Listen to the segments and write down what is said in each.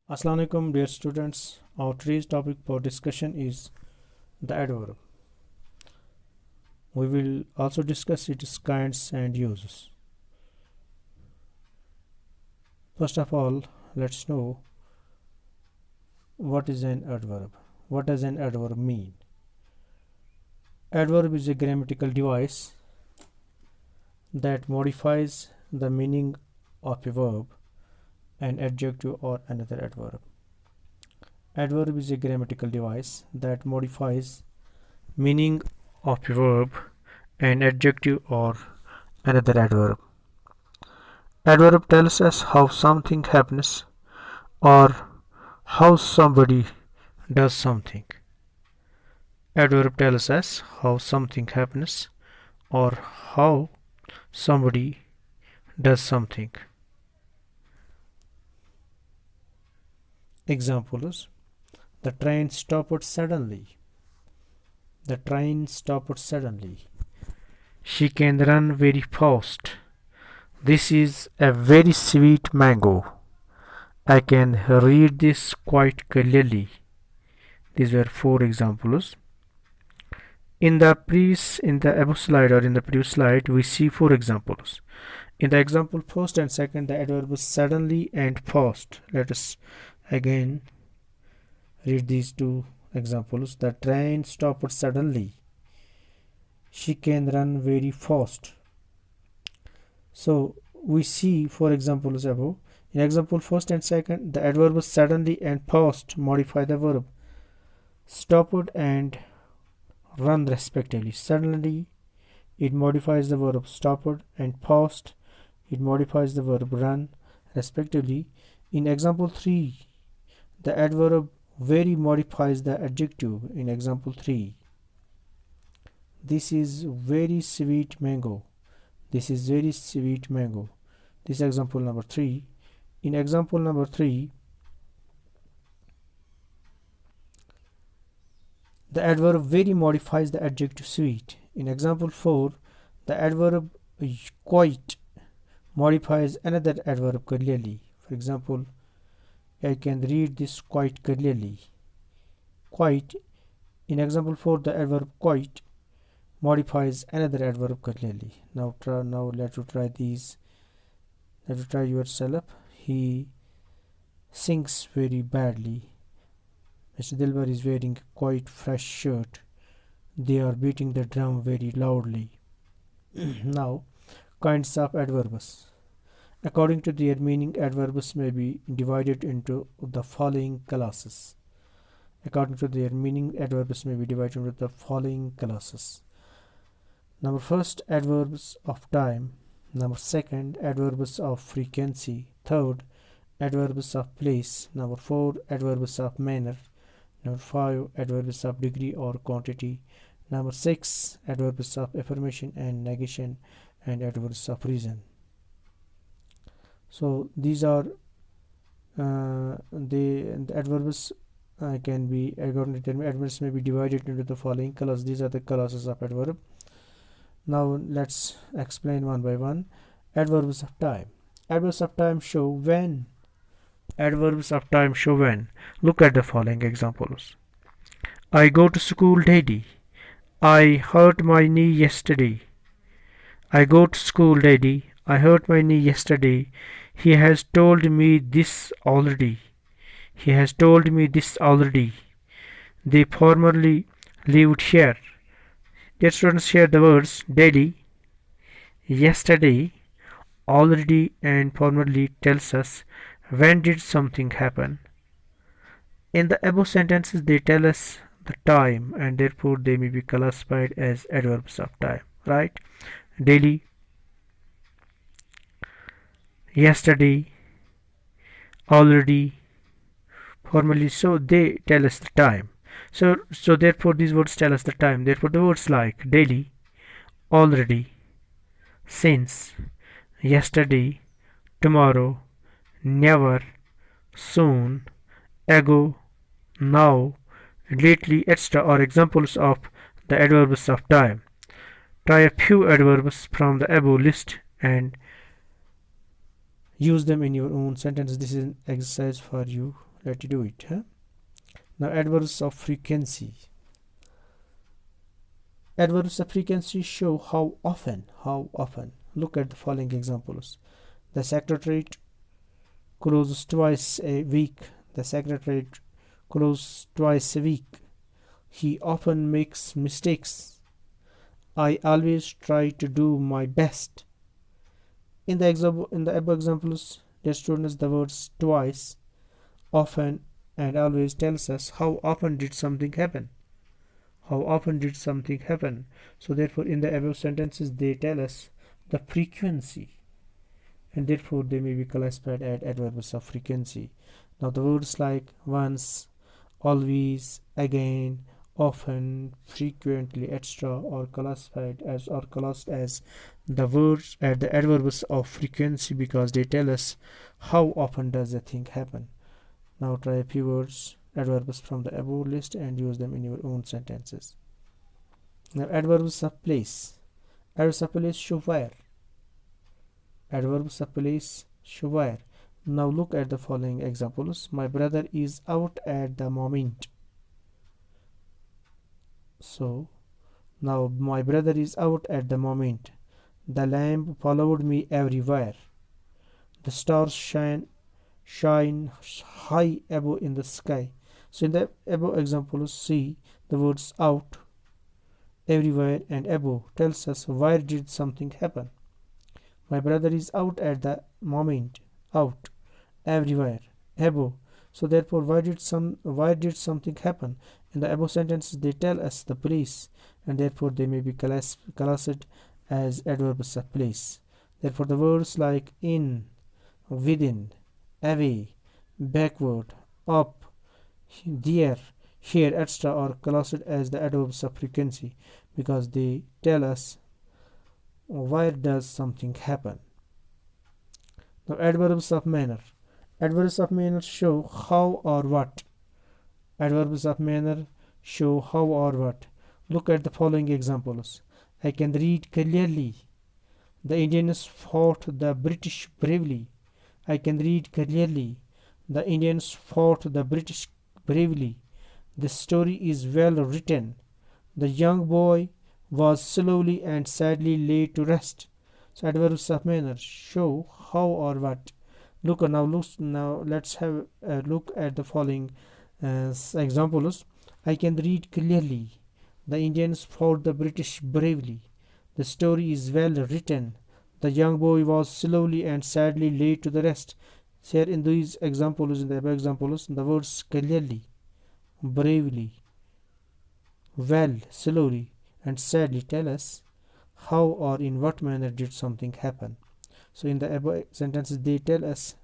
Assalamu alaikum dear students. Our today's topic for discussion is the adverb. We will also discuss its kinds and uses. First of all, let's know what is an adverb. What does an adverb mean? Adverb is a grammatical device that modifies the meaning of a verb, an adjective or another adverb. Adverb is a grammatical device that modifies meaning of a verb, an adjective or another adverb. Adverb tells us how something happens or how somebody does something. Adverb tells us how something happens or how somebody does something. Examples: the train stopped suddenly. The train stopped suddenly. She can run very fast. This is a very sweet mango. I can read this quite clearly. These were 4 examples. In the above slide or in the previous slide, we see 4 examples. In the example first and second, the adverb is suddenly and fast. Let us again read these 2 examples. The train stopped suddenly. She can run very fast. So we see 4 examples above. In example first and second, the adverb suddenly and fast modify the verb stopped and run respectively. Suddenly it modifies the verb stopped, and fast it modifies the verb run respectively. In example 3, the adverb very modifies the adjective. In example 3, this is very sweet mango. This is very sweet mango. This is example number 3. In example number 3, the adverb very modifies the adjective sweet. In example 4, the adverb quite modifies another adverb clearly. For example, I can read this quite clearly. Quite. In example 4, the adverb quite modifies another adverb clearly. Now let you try these. Let you try yourself. He sings very badly. Mr. Dilbar is wearing quite fresh shirt. They are beating the drum very loudly. Now, kinds of adverbs. According to their meaning, adverbs may be divided into the following classes. According to their meaning, adverbs may be divided into the following classes. Number first, adverbs of time. Number second, adverbs of frequency. Third, adverbs of place. Number 4, adverbs of manner. Number 5, adverbs of degree or quantity. Number 6, adverbs of affirmation and negation, and adverbs of reason. So these are the adverbs can be, according to the adverbs may be divided into the following classes. These are the classes of adverb. Now let's explain one by one. Adverbs of time. Adverbs of time show when. Adverbs of time show when. Look at the following examples. I go to school daily. I hurt my knee yesterday. I go to school daily. I hurt my knee yesterday. He has told me this already. He has told me this already. They formerly lived here. Dear students, share the words daily, yesterday, already, and formerly tells us when did something happen. In the above sentences, they tell us the time, and therefore they may be classified as adverbs of time, right? Daily, yesterday, already, formerly. So they tell us the time. So therefore these words tell us the time. Therefore the words like daily, already, since, yesterday, tomorrow, never, soon, ago, now, lately, etc. are examples of the adverbs of time. Try a few adverbs from the above list and use them in your own sentence. This is an exercise for you. let you do it. Now adverbs of frequency. Adverbs of frequency show how often. Look at the following examples. The secretariat closes twice a week. The secretariat closes twice a week. He often makes mistakes. I always try to do my best. In the above examples, the students the words twice, often, and always tells us how often did something happen. So therefore, in the above sentences, they tell us the frequency, and therefore they may be classified as adverbs of frequency. Now the words like once, always, again, often, frequently, etc. are classed as the words at the adverbs of frequency because they tell us how often does a thing happen. Now try a few words, adverbs from the above list, and use them in your own sentences. Now adverbs of place. Adverbs of place show where. Now look at the following examples. My brother is out at the moment. So now my brother is out at the moment. The lamp followed me everywhere. The stars shine high above in the sky. So in the above examples, see the words out, everywhere, and above tells us where did something happen. My brother is out at the moment. Out, everywhere, above. So therefore, why did something happen? In the above sentences, they tell us the place, and therefore they may be classed as adverbs of place. Therefore, the words like in, within, away, backward, up, there, here, etc. are classed as the adverbs of frequency because they tell us where does something happen. Now adverbs of manner. Adverbs of manner show how or what. Look at the following examples. I can read clearly. The Indians fought the British bravely. I can read clearly. The Indians fought the British bravely. The story is well written. The young boy was slowly and sadly laid to rest. So adverbs of manner show how or what. Now let's have a look at the following examples. I can read clearly. The Indians fought the British bravely. The story is well written. The young boy was slowly and sadly laid to the rest. Here in these examples, in the above examples, the words clearly, bravely, well, slowly, and sadly tell us how or in what manner did something happen. So in the above sentences, they tell us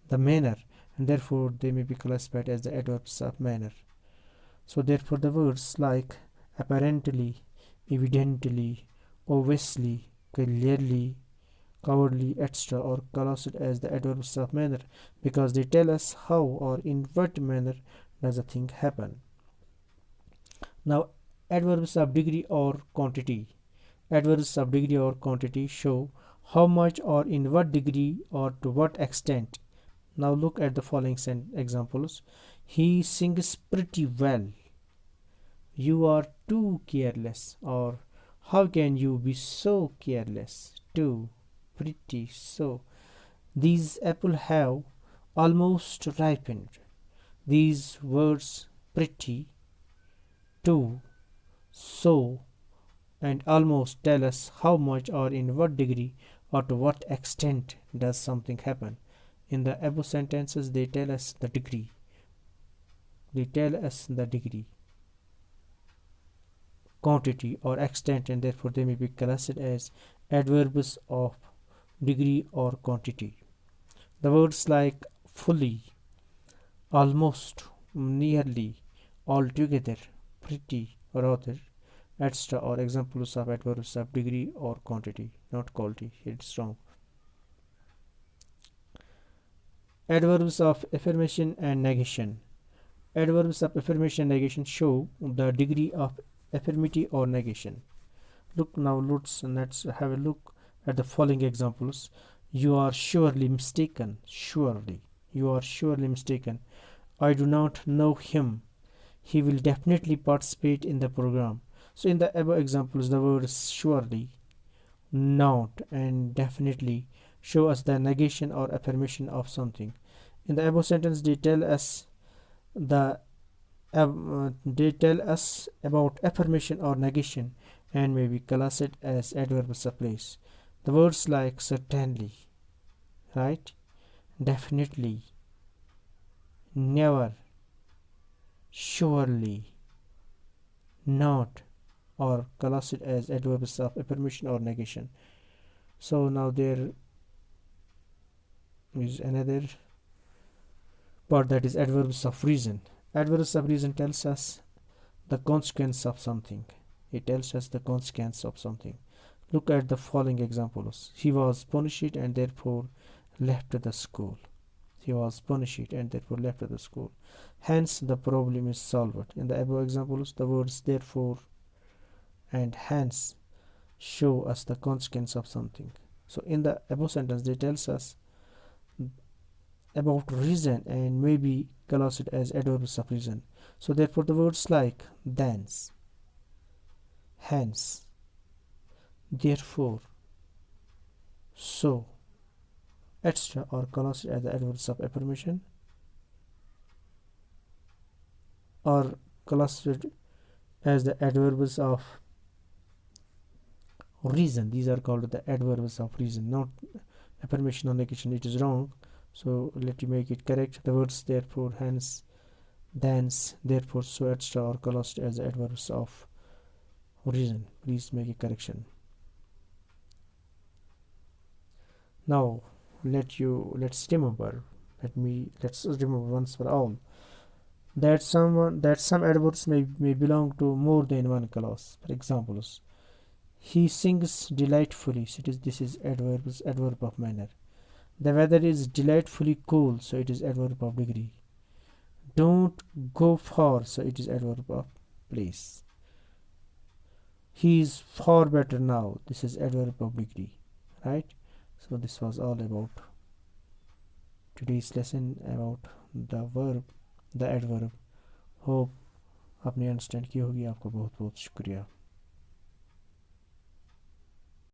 the manner, and therefore they may be classified as the adverbs of manner. So therefore the words like apparently, evidently, obviously, clearly, cowardly, etc. are classed as the adverbs of manner because they tell us how or in what manner does a thing happen. Now adverbs of degree or quantity. Adverbs of degree or quantity show how much or in what degree or to what extent. Now look at the following examples. He sings pretty well. You are too careless, or how can you be so careless? Too, pretty, so. These apples have almost ripened. These words pretty, too, so, and almost tell us how much or in what degree or to what extent does something happen. In the above sentences, they tell us the degree. Quantity or extent, and therefore they may be classed as adverbs of degree or quantity. The words like fully, almost, nearly, altogether, pretty, rather, etc. are examples of adverbs of degree or quantity, not quality. It's wrong. Adverbs of affirmation and negation. Adverbs of affirmation and negation show the degree of affirmative or negation. Let's have a look at the following examples. You are surely mistaken. You are surely mistaken. I do not know him. He will definitely participate in the program. So in the above examples, the words surely, not, and definitely show us the negation or affirmation of something. In the above sentence, the they tell us about affirmation or negation and may be classed as adverbs of place. The words like certainly, right? Definitely, never, surely, not, or classed as adverbs of affirmation or negation. So now there is another part, that is adverbs of reason. Adverbs of reason tells us the consequence of something. It tells us the consequence of something. Look at the following examples. He was punished and therefore left the school. He was punished and therefore left the school. Hence, the problem is solved. In the above examples, the words therefore and hence show us the consequence of something. So, in the above sentence, they tells us about reason and may be classed as adverbs of reason. So, therefore, the words like thence, hence, therefore, so, etc. are classed as the adverbs of affirmation or classed as the adverbs of reason. These are called the adverbs of reason, not affirmation or negation. It is wrong. So let me make it correct. The words therefore, hence, thence, therefore, so, etc. are classed as the adverbs of reason. Please make a correction. Now let's remember once for all that some adverbs may belong to more than one clause. For examples, he sings delightfully, so this is adverb of manner. The weather is delightfully cool, so it is adverb of degree. Don't go far, so it is adverb of place. He is far better now, this is adverb of degree, right? So this was all about today's lesson about the adverb. Hope आपने understand की होगी. आपका बहुत बहुत शुक्रिया.